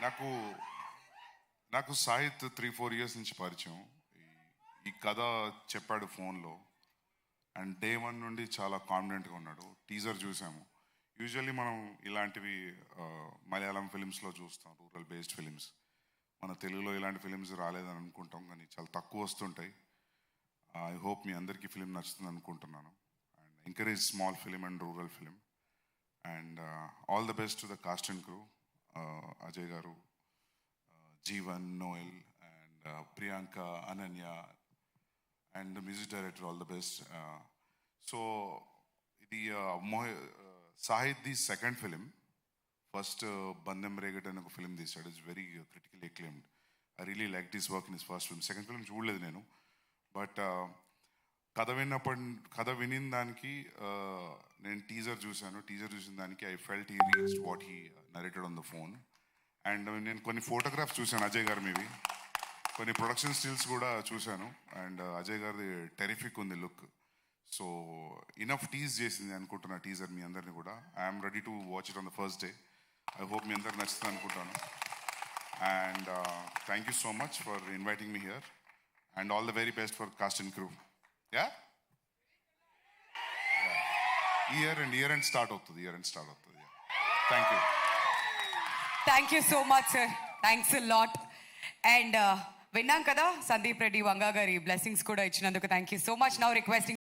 నాకు నాకు సాహిత్ 3-4 ఇయర్స్ నుంచి పరిచయం. ఈ కథ చెప్పాడు ఫోన్లో అండ్ డే 1 నుండి చాలా కాన్ఫిడెంట్గా ఉన్నాడు. టీజర్ చూసాము. యూజువల్లీ మనం ఇలాంటివి మలయాళం ఫిలిమ్స్లో చూస్తాం, రూరల్ బేస్డ్ ఫిలిమ్స్. మన తెలుగులో ఇలాంటి ఫిలిమ్స్ రాలేదని అనుకుంటాం, కానీ చాలా తక్కువ వస్తుంటాయి. ఐ హోప్ మీ అందరికీ ఫిలిం నచ్చుతుంది అనుకుంటున్నాను. And encourage small film and rural film. And all the best to the cast and crew, Ajay garu, Jeevan, Noel and Priyanka, Ananya and music director, all the best. So ఇది సాహిత్ ది second film. First Bandem Regad అని ఒక film తీశాడు. It's very critical acclaimed. I really like this work in his first film. Second film చూడలేదు నేను, but కథ వినిన దానికి నేను టీజర్ చూశాను. టీజర్ చూసిన దానికి I felt he reached what he narrated on the phone. And నేను కొన్ని ఫోటోగ్రాఫ్స్ చూశాను అజయ్ గారు మీవి, కొన్ని ప్రొడక్షన్ స్టిల్స్ కూడా చూశాను. అండ్ అజయ్ గారిది టెరిఫిక్ ఉంది లుక్. సో ఇనఫ్ టీజ్ చేసింది అనుకుంటున్నా టీజర్ మీ అందరినీ కూడా. I'm ready to watch it on the first day. I hope మీ అందరికి నచ్చుతుంది అనుకుంటాను. And thank you so much for inviting me here and all the very best for cast and crew. Yeah, year end start అవుతుంది. Thank you. Thank you so much sir, thanks lot. And విన్నాం కదా, సందీప్ రెడ్డి వంగా గారి blessings కూడా ఇచ్చినందుకు thank you so much. Now requesting